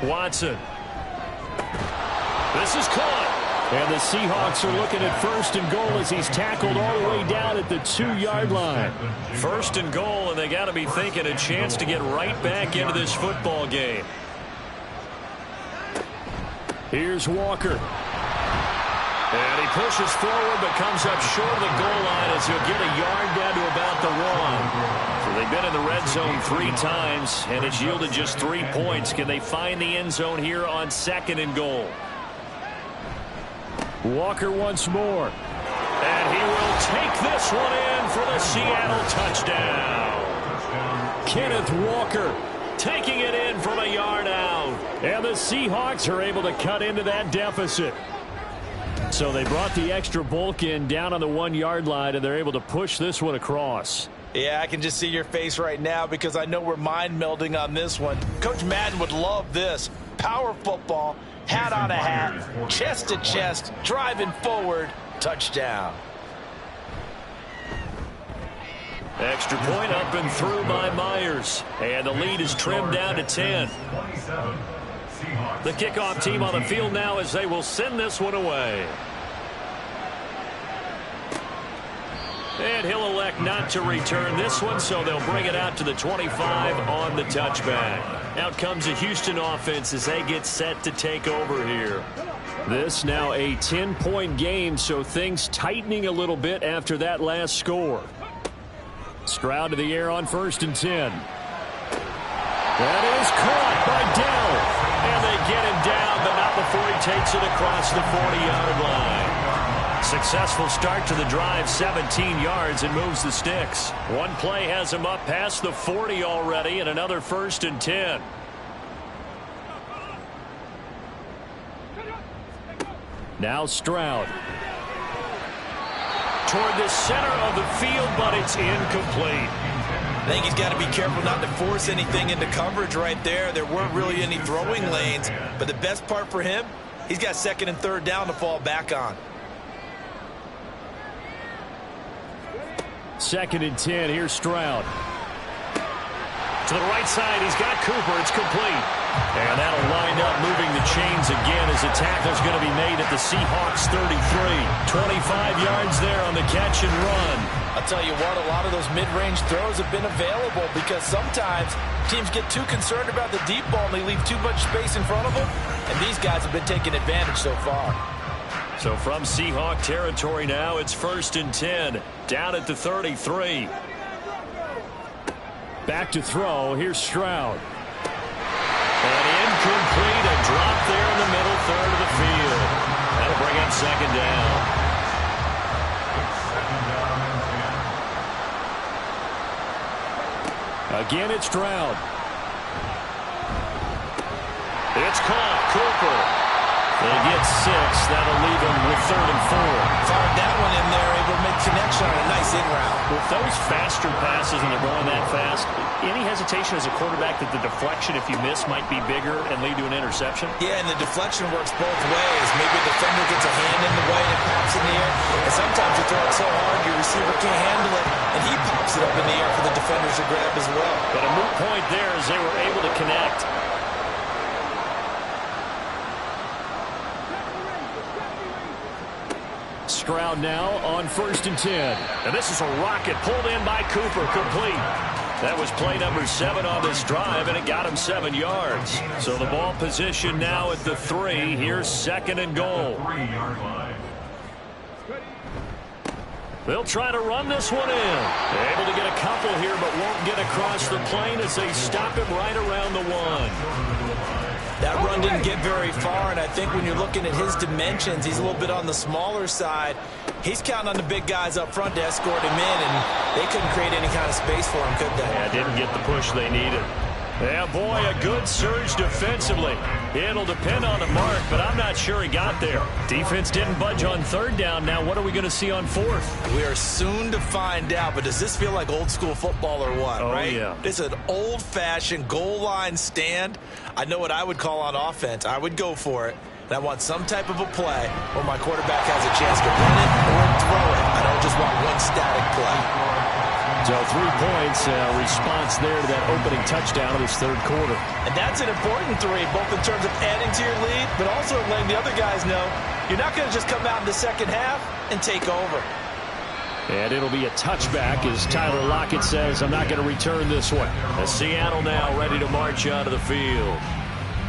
Watson. This is caught. And the Seahawks are looking at first and goal as he's tackled all the way down at the 2-yard line. First and goal, and they got to be thinking a chance to get right back into this football game. Here's Walker. And he pushes forward but comes up short of the goal line as he'll get a yard down to about the 1. So they've been in the red zone 3 times, and it's yielded just 3 points. Can they find the end zone here on second and goal? Walker once more. And he will take this one in for the Seattle touchdown. Kenneth Walker taking it in from a yard out. And the Seahawks are able to cut into that deficit. So they brought the extra bulk in down on the 1-yard line, and they're able to push this one across. Yeah, I can just see your face right now because I know we're mind melding on this one. Coach Madden would love this. Power football, hat on a hat, chest to chest, driving forward, touchdown. Extra point up and through by Myers. And the lead is trimmed down to 10. The kickoff team on the field now as they will send this one away. And he'll elect not to return this one, so they'll bring it out to the 25 on the touchback. Out comes the Houston offense as they get set to take over here. This now a 10-point game, so things tightening a little bit after that last score. Stroud to the air on 1st and 10. That is caught by Dell. And they get him down, but not before he takes it across the 40-yard line. Successful start to the drive, 17 yards, and moves the sticks. One play has him up past the 40 already, and another 1st and 10. Now Stroud. Toward the center of the field, but it's incomplete. I think he's got to be careful not to force anything into coverage right there. There weren't really any throwing lanes, but the best part for him, he's got 2nd and 3rd down to fall back on. 2nd and 10. Here's Stroud. To the right side, he's got Cooper. It's complete. And that'll wind up moving the chains again as a tackle's going to be made at the Seahawks 33. 25 yards there on the catch and run. I'll tell you what, a lot of those mid-range throws have been available because sometimes teams get too concerned about the deep ball and they leave too much space in front of them. And these guys have been taking advantage so far. So from Seahawk territory now, it's 1st and 10. Down at the 33. Back to throw. Here's Stroud. And incomplete. A drop there in the middle third of the field. That'll bring up 2nd down. Again, it's Stroud. It's caught. Cooper. They get 6. That'll leave him with 3rd and 4. Fired that one in there, able to make connection on a nice in route. With those faster passes and they're going that fast, any hesitation as a quarterback that the deflection, if you miss, might be bigger and lead to an interception? Yeah, and the deflection works both ways. Maybe a defender gets a hand in the way and it pops in the air. And sometimes you throw it so hard your receiver can't handle it, and he pops it up in the air for the defenders to grab as well. But a moot point there as they were able to connect. Stroud now on 1st and 10. And this is a rocket pulled in by Cooper, complete. That was play number 7 on this drive, and it got him 7 yards. So the ball position now at the 3. Here's 2nd and goal. They'll try to run this one in. They're able to get a couple here, but won't get across the plane as they stop him right around the 1. That run didn't get very far, and I think when you're looking at his dimensions, he's a little bit on the smaller side. He's counting on the big guys up front to escort him in, and they couldn't create any kind of space for him, could they? Yeah, didn't get the push they needed. Yeah, boy, a good surge defensively. It'll depend on the mark, but I'm not sure he got there. Defense didn't budge on 3rd down. Now what are we going to see on 4th? We are soon to find out, but does this feel like old school football or what, right? Yeah. It's an old-fashioned goal line stand. I know what I would call on offense. I would go for it. And I want some type of a play where my quarterback has a chance to run it or throw it. I don't just want one static play. So 3 points, response there to that opening touchdown of this 3rd quarter. And that's an important 3, both in terms of adding to your lead, but also letting the other guys know you're not going to just come out in the 2nd half and take over. And it'll be a touchback as Tyler Lockett says, I'm not going to return this one. As Seattle now ready to march out of the field.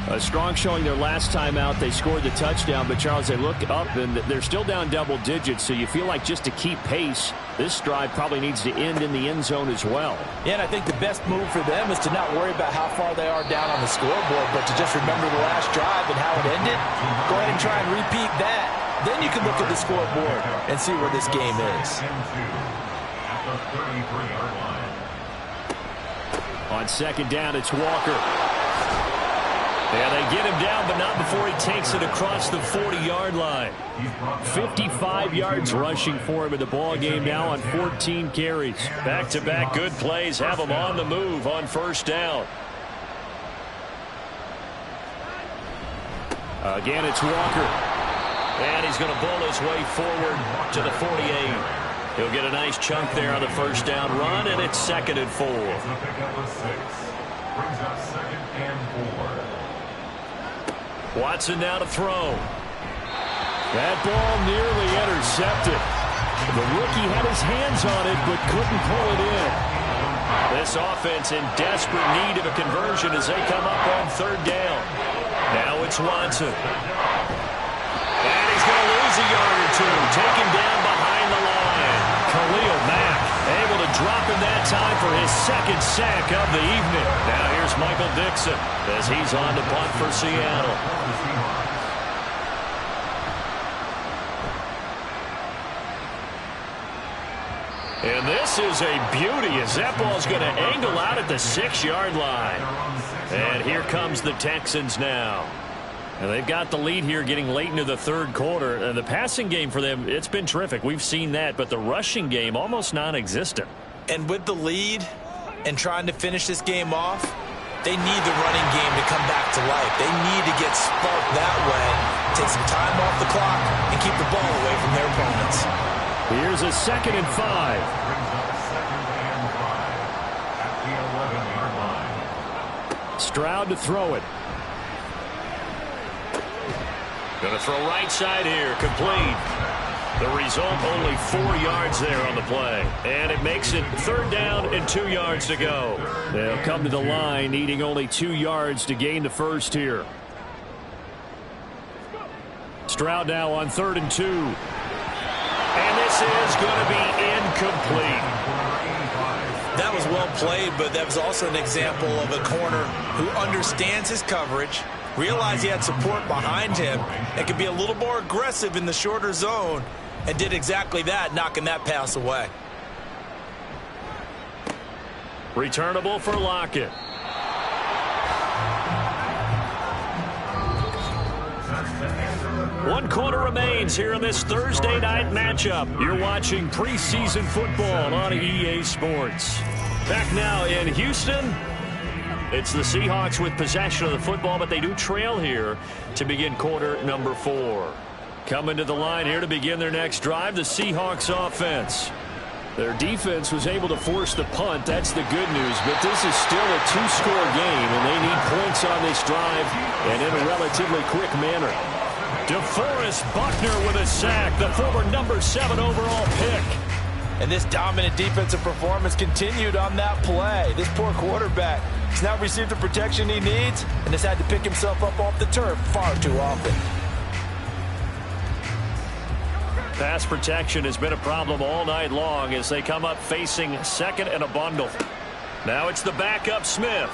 A strong showing their last time out. They scored the touchdown, but Charles, they look up and they're still down double digits, so you feel like just to keep pace, this drive probably needs to end in the end zone as well. Yeah, and I think the best move for them is to not worry about how far they are down on the scoreboard, but to just remember the last drive and how it ended. Go ahead and try and repeat that. Then you can look at the scoreboard and see where this game is. On 2nd down, it's Walker. Yeah, they get him down, but not before he takes it across the 40-yard line. 55 yards rushing for him in the ball game now on 14 carries. Back-to-back good plays have him on the move on 1st down. Again, it's Walker. And he's going to bull his way forward to the 48. He'll get a nice chunk there on the 1st down run, and it's 2nd and 4. Brings up 2nd and 4. Watson now to throw. That ball nearly intercepted. The rookie had his hands on it, but couldn't pull it in. This offense in desperate need of a conversion as they come up on 3rd down. Now it's Watson. And he's going to lose a yard or 2. Taken down behind the line. Khalil Mack able to drop him that time for his 2nd sack of the evening. Now here's Michael Dixon as he's on to punt for Seattle. And this is a beauty as that ball's going to angle out at the 6-yard line. And here comes the Texans now. And they've got the lead here getting late into the third quarter. And the passing game for them, it's been terrific. We've seen that. But the rushing game, almost non-existent. And with the lead and trying to finish this game off, they need the running game to come back to life. They need to get sparked that way, take some time off the clock, and keep the ball away from their opponents. Here's a 2nd and 5. Stroud to throw it. Going to throw right side here, complete. The result, only 4 yards there on the play. And it makes it 3rd down and 2 yards to go. They'll come to the line needing only 2 yards to gain the first here. Stroud now on 3rd and 2. And this is going to be incomplete. That was well played, but that was also an example of a corner who understands his coverage, realized he had support behind him, and could be a little more aggressive in the shorter zone, and did exactly that, knocking that pass away. Returnable for Lockett. One quarter remains here in this Thursday night matchup. You're watching preseason football on EA Sports. Back now in Houston, it's the Seahawks with possession of the football, but they do trail here to begin quarter number 4. Coming to the line here to begin their next drive, the Seahawks offense. Their defense was able to force the punt. That's the good news, but this is still a 2-score game, and they need points on this drive and in a relatively quick manner. DeForest Buckner with a sack, the former number 7 overall pick. And this dominant defensive performance continued on that play. This poor quarterback has not received the protection he needs and has had to pick himself up off the turf far too often. Pass protection has been a problem all night long as they come up facing 2nd and a bundle. Now it's the backup Smith.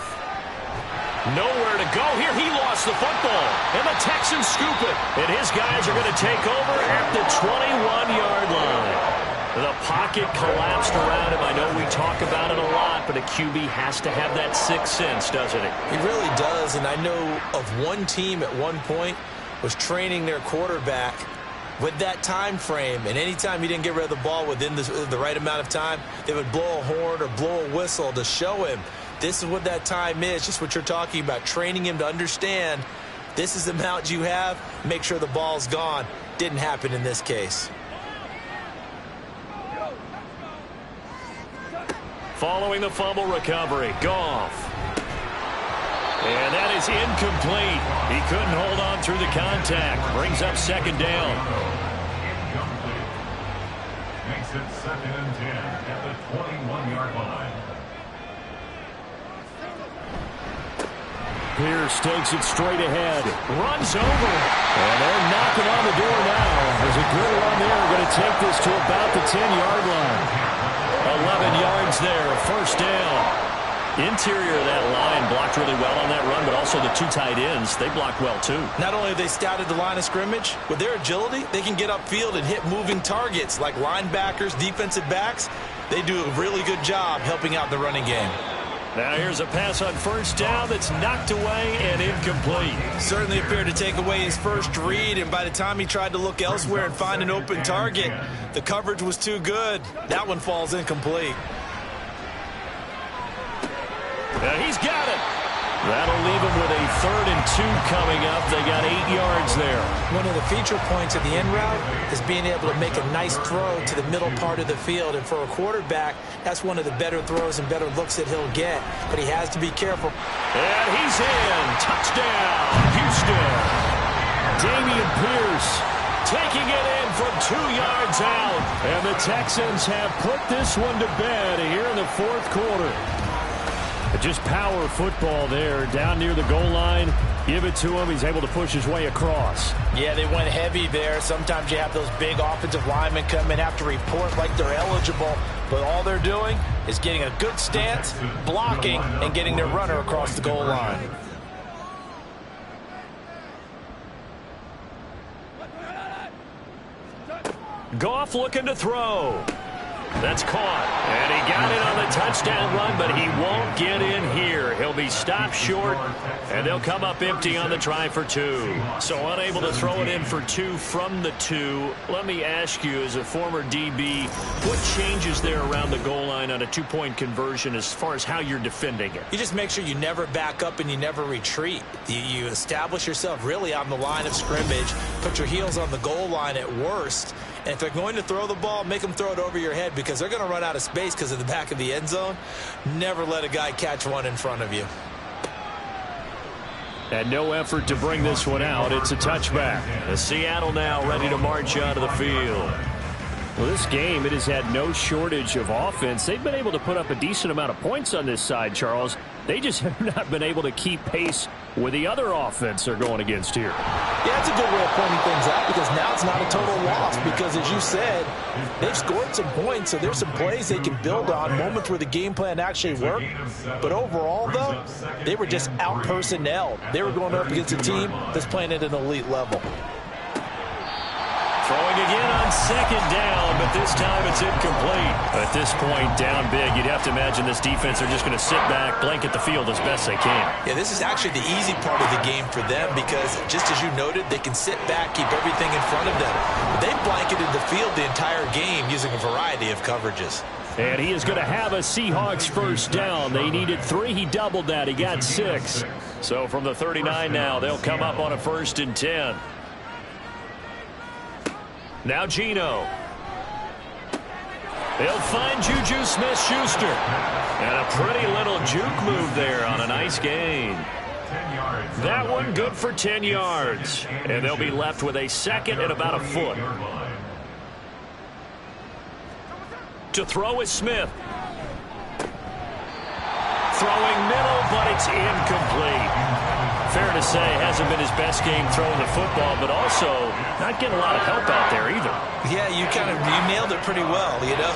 Nowhere to go here. He lost the football. And the Texans scoop it. And his guys are going to take over at the 21-yard line. The pocket collapsed around him. I know we talk about it a lot, but a QB has to have that sixth sense, doesn't it? He really does. And I know of one team at one point was training their quarterback with that time frame, and anytime he didn't get rid of the ball within the right amount of time, they would blow a horn or blow a whistle to show him this is what that time is, just what you're talking about, training him to understand this is the amount you have, make sure the ball's gone. Didn't happen in this case. Following the fumble recovery, Goff. And that is incomplete. He couldn't hold on through the contact. Brings up 2nd down. Incomplete. Makes it 2nd and 10 at the 21-yard line. Pierce takes it straight ahead. Runs over. And they're knocking on the door now. There's a good run there. Going to take this to about the 10-yard line. 11 yards there. 1st down. Interior of that line blocked really well on that run, but also the 2 tight ends, they blocked well too. Not only have they scouted the line of scrimmage, with their agility, they can get upfield and hit moving targets like linebackers, defensive backs. They do a really good job helping out the running game. Now here's a pass on 1st down that's knocked away and incomplete. Certainly appeared to take away his first read, and by the time he tried to look elsewhere and find an open target, the coverage was too good. That one falls incomplete. And he's got it. That'll leave him with a 3rd and 2 coming up. They got 8 yards there. One of the feature points of the end route is being able to make a nice throw to the middle part of the field. And for a quarterback, that's one of the better throws and better looks that he'll get. But he has to be careful. And he's in. Touchdown, Houston. Dameon Pierce taking it in from 2 yards out. And the Texans have put this one to bed here in the 4th quarter. Just power football there down near the goal line. Give it to him. He's able to push his way across. Yeah, they went heavy there. Sometimes you have those big offensive linemen come in, have to report like they're eligible. But all they're doing is getting a good stance, blocking, and getting their runner across the goal line. Goff looking to throw. That's caught. And he got it on the touchdown run, but he won't get in here. He'll be stopped short, and they'll come up empty on the try for 2. So unable to throw it in for 2 from the 2. Let me ask you, as a former DB, what changes there around the goal line on a 2-point conversion as far as how you're defending it? You just make sure you never back up and you never retreat. You establish yourself really on the line of scrimmage, put your heels on the goal line at worst, and if they're going to throw the ball, make them throw it over your head because they're going to run out of space because of the back of the end zone. Never let a guy catch one in front of you. And no effort to bring this one out. It's a touchback. The Seattle now ready to march out of the field. Well, this game, it has had no shortage of offense. They've been able to put up a decent amount of points on this side, Charles. They just have not been able to keep pace with the other offense they're going against here. Yeah, that's a good way of pointing things out because now it's not a total loss because, as you said, they've scored some points, so there's some plays they can build on, moments where the game plan actually worked. But overall, though, they were just out-personnelled. They were going up against a team that's playing at an elite level. Throwing again on second down, but this time it's incomplete. At this point, down big, you'd have to imagine this defense are just going to sit back, blanket the field as best they can. Yeah, this is actually the easy part of the game for them because, just as you noted, they can sit back, keep everything in front of them. But they blanketed the field the entire game using a variety of coverages. And he is going to have a Seahawks first down. They needed 3. He doubled that. He got 6. So from the 39 now, they'll come up on a 1st and 10. Now Geno. He'll find Juju Smith-Schuster. And a pretty little juke move there on a nice gain. That one good for 10 yards. And they'll be left with a 2nd and about a foot. To throw is Smith. Throwing middle, but it's incomplete. Fair to say, hasn't been his best game throwing the football, but also not getting a lot of help out there either. Yeah, you nailed it pretty well, you know.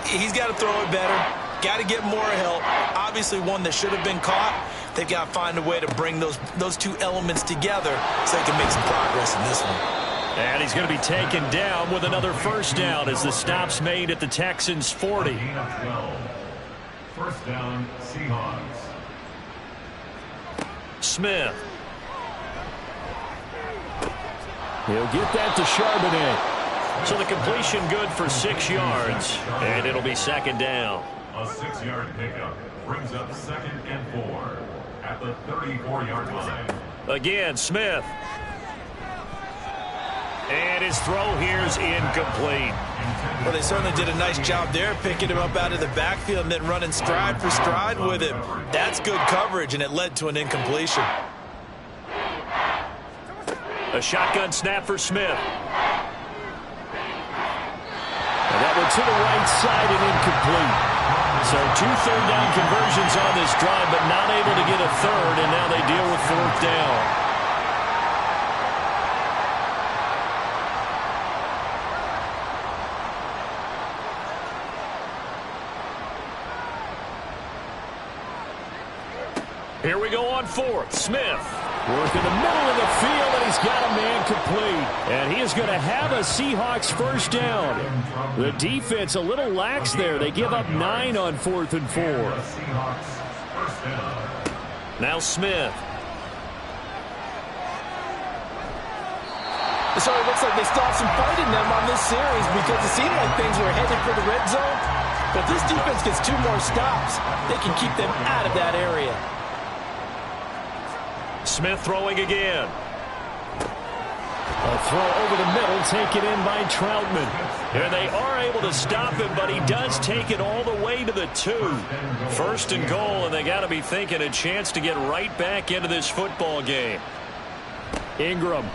He's got to throw it better, got to get more help. Obviously one that should have been caught. They've got to find a way to bring those two elements together so they can make some progress in this one. And he's going to be taken down with another 1st down as the stop's made at the Texans' 40. 1st down, Seahawks. Smith. He'll get that to Charbonnet. So the completion good for 6 yards, and it'll be 2nd down. A 6-yard pickup brings up 2nd and 4 at the 34-yard line. Again, Smith. And his throw here's incomplete. Well, they certainly did a nice job there, picking him up out of the backfield and then running stride for stride with him. That's good coverage, and it led to an incompletion. A shotgun snap for Smith. And that one to the right side and incomplete. So 2 third-down conversions on this drive, but not able to get a 3rd, and now they deal with 4th down. Here we go on 4th. Smith working the middle of the field, and he's got a man complete. And he is going to have a Seahawks 1st down. The defense a little lax there. They give up 9 on 4th and 4. Now Smith. So it looks like they still have some fight in them on this series because it seemed like things were headed for the red zone. But this defense gets 2 more stops. They can keep them out of that area. Smith throwing again. A throw over the middle taken in by Troutman. And they are able to stop him, but he does take it all the way to the 2. 1st and goal, and they got to be thinking a chance to get right back into this football game. Ingram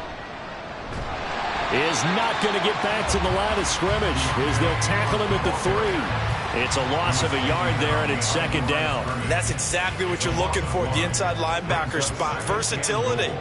is not going to get back to the line of scrimmage as they'll tackle him at the 3. It's a loss of a yard there, and it's 2nd down. That's exactly what you're looking for at the inside linebacker spot. Versatility.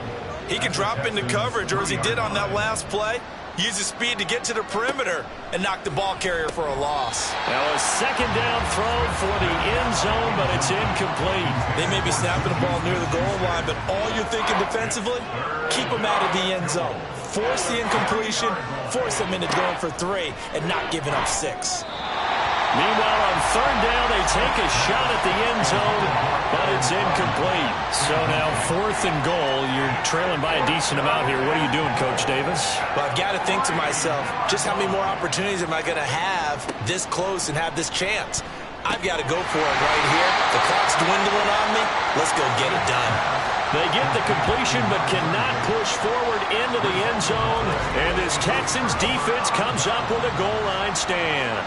He can drop into coverage, or as he did on that last play, use his speed to get to the perimeter and knock the ball carrier for a loss. Now a 2nd down throw for the end zone, but it's incomplete. They may be snapping the ball near the goal line, but all you're thinking defensively, keep them out of the end zone. Force the incompletion, force them into going for 3, and not giving up 6. Meanwhile, on third down, they take a shot at the end zone, but it's incomplete. So now 4th and goal. You're trailing by a decent amount here. What are you doing, Coach Davis? Well, I've got to think to myself, just how many more opportunities am I going to have this close and have this chance? I've got to go for it right here. The clock's dwindling on me. Let's go get it done. They get the completion but cannot push forward into the end zone. And this Texans defense comes up with a goal line stand.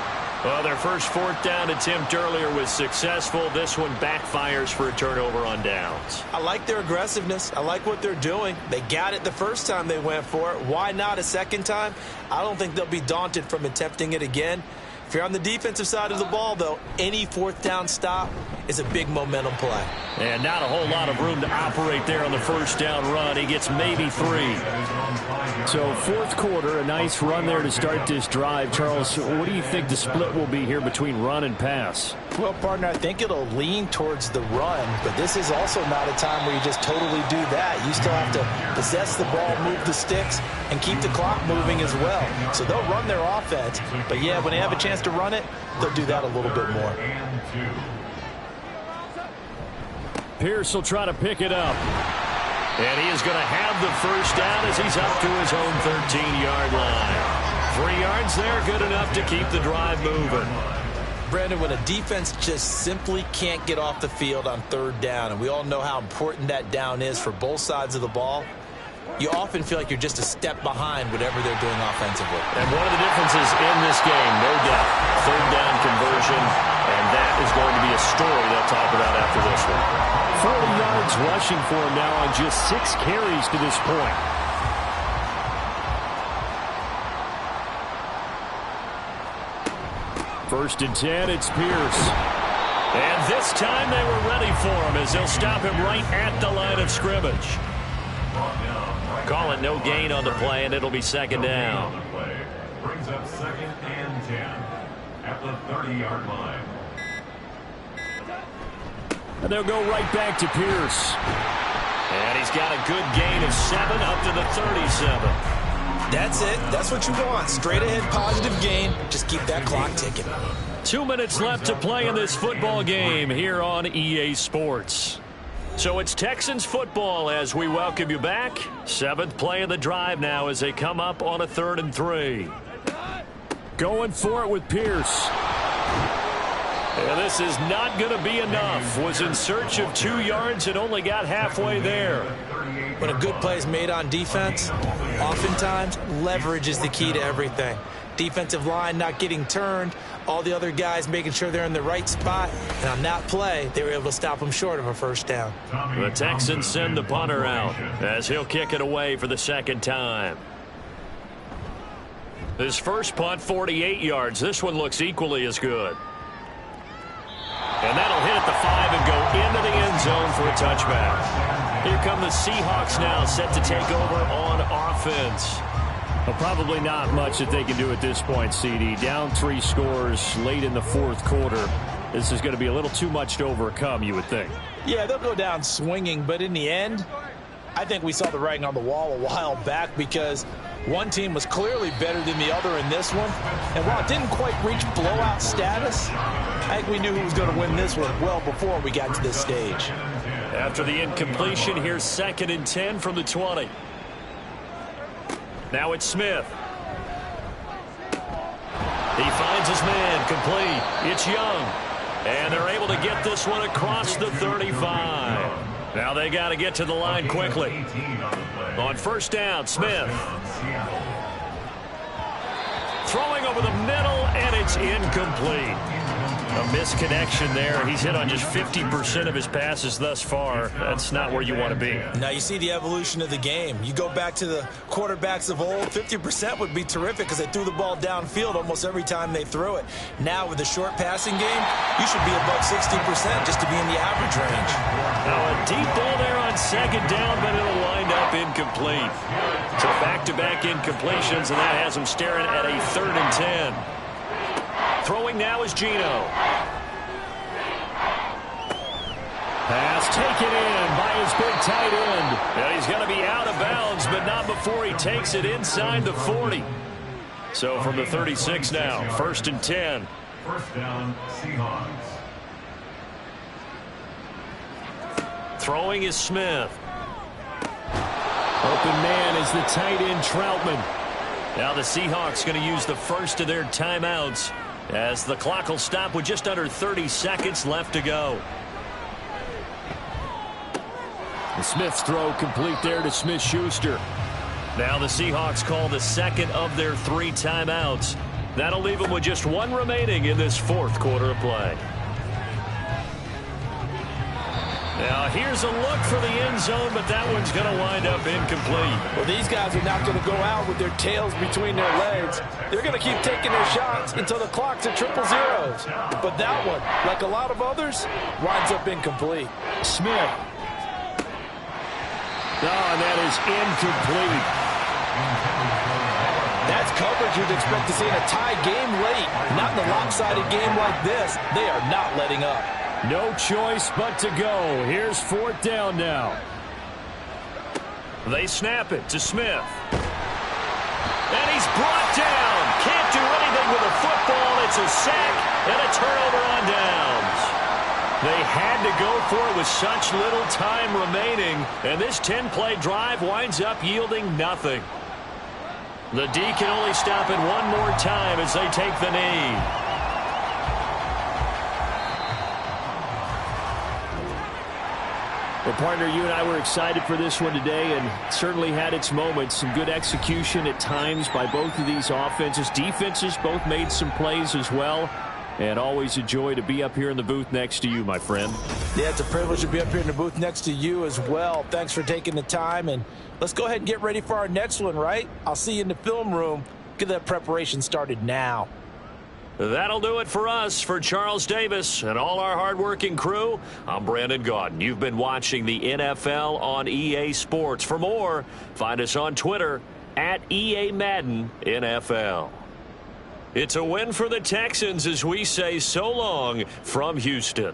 Well, their first 4th down attempt earlier was successful. This one backfires for a turnover on downs. I like their aggressiveness. I like what they're doing. They got it the first time they went for it. Why not a second time? I don't think they'll be daunted from attempting it again. If you're on the defensive side of the ball, though, any 4th down stop is a big momentum play. And not a whole lot of room to operate there on the first down run. He gets maybe 3. So 4th quarter, a nice run there to start this drive. Charles, what do you think the split will be here between run and pass? Well, partner, I think it'll lean towards the run, but this is also not a time where you just totally do that. You still have to possess the ball, move the sticks, and keep the clock moving as well. So they'll run their offense, but yeah, when they have a chance to run it, they'll do that a little bit more. Pierce will try to pick it up. And he is going to have the first down as he's up to his own 13-yard line. 3 yards there, good enough to keep the drive moving. Brandon, when a defense just simply can't get off the field on 3rd down, and we all know how important that down is for both sides of the ball, you often feel like you're just a step behind whatever they're doing offensively. And one of the differences in this game, no doubt, 3rd down conversion, and that is going to be a story they'll talk about after this one. 40 yards rushing for him now on just 6 carries to this point. First and 10, it's Pierce. And this time they were ready for him as they'll stop him right at the line of scrimmage. Call it no gain on the play, and it'll be 2nd down. Brings up 2nd and 10 at the 30-yard line. And they'll go right back to Pierce. And he's got a good gain of 7 up to the 37. That's it. That's what you want. Straight ahead positive gain. Just keep that clock ticking. 2 minutes left to play in this football game here on EA Sports. So it's Texans football as we welcome you back. 7th play of the drive now as they come up on a 3rd and 3. Going for it with Pierce. And this is not going to be enough. Was in search of 2 yards and only got halfway there. When a good play is made on defense, oftentimes leverage is the key to everything. Defensive line not getting turned, all the other guys making sure they're in the right spot, and on that play, they were able to stop them short of a first down. The Texans send the punter out as he'll kick it away for the 2nd time. His first punt, 48 yards. This one looks equally as good. And that'll hit at the 5 and go into the end zone for a touchback. Here come the Seahawks now, set to take over on offense. Well, probably not much that they can do at this point, CD. Down 3 scores late in the 4th quarter. This is going to be a little too much to overcome, you would think. Yeah, they'll go down swinging, but in the end, I think we saw the writing on the wall a while back because one team was clearly better than the other in this one. And while it didn't quite reach blowout status, I think we knew who was going to win this one well before we got to this stage. After the incompletion, here's 2nd and 10 from the 20. Now it's Smith. He finds his man, complete. It's Young. And they're able to get this one across the 35. Now they got to get to the line quickly. On first down, Smith. Throwing over the middle, and it's incomplete. A misconnection there. He's hit on just 50% of his passes thus far. That's not where you want to be. Now you see the evolution of the game. You go back to the quarterbacks of old, 50% would be terrific because they threw the ball downfield almost every time they threw it. Now with the short passing game, you should be above 60% just to be in the average range. Now a deep ball there on 2nd down, but it'll wind up incomplete. So back-to-back incompletions, and that has him staring at a 3rd and 10. Throwing now is Geno. Pass taken in by his big tight end. And he's going to be out of bounds, but not before he takes it inside the 40. So from the 36 now, 1st and 10. First down, Seahawks. Throwing is Smith. Open man is the tight end Troutman. Now the Seahawks going to use the first of their timeouts as the clock will stop with just under 30 seconds left to go. Smith's throw complete there to Smith-Schuster. Now the Seahawks call the second of their 3 timeouts. That'll leave them with just 1 remaining in this 4th quarter of play. Now here's a look for the end zone, but that one's going to wind up incomplete. Well, these guys are not going to go out with their tails between their legs. They're going to keep taking their shots until the clock's at 000. But that one, like a lot of others, winds up incomplete. Smith. Oh, and that is incomplete. That's coverage you'd expect to see in a tie game late. Not in a lopsided game like this. They are not letting up. No choice but to go. Here's 4th down now. They snap it to Smith. And he's brought down. Can't do anything with a football. It's a sack and a turnover on downs. They had to go for it with such little time remaining, and this 10-play drive winds up yielding nothing. The D can only stop it one more time as they take the knee. Well, partner, you and I were excited for this one today and certainly had its moments. Some good execution at times by both of these offenses. Defenses both made some plays as well. And always a joy to be up here in the booth next to you, my friend. Yeah, it's a privilege to be up here in the booth next to you as well. Thanks for taking the time. And let's go ahead and get ready for our next one, right? I'll see you in the film room. Get that preparation started now. That'll do it for us. For Charles Davis and all our hardworking crew, I'm Brandon Gaudin. You've been watching the NFL on EA Sports. For more, find us on Twitter at EA Madden NFL. It's a win for the Texans as we say so long from Houston.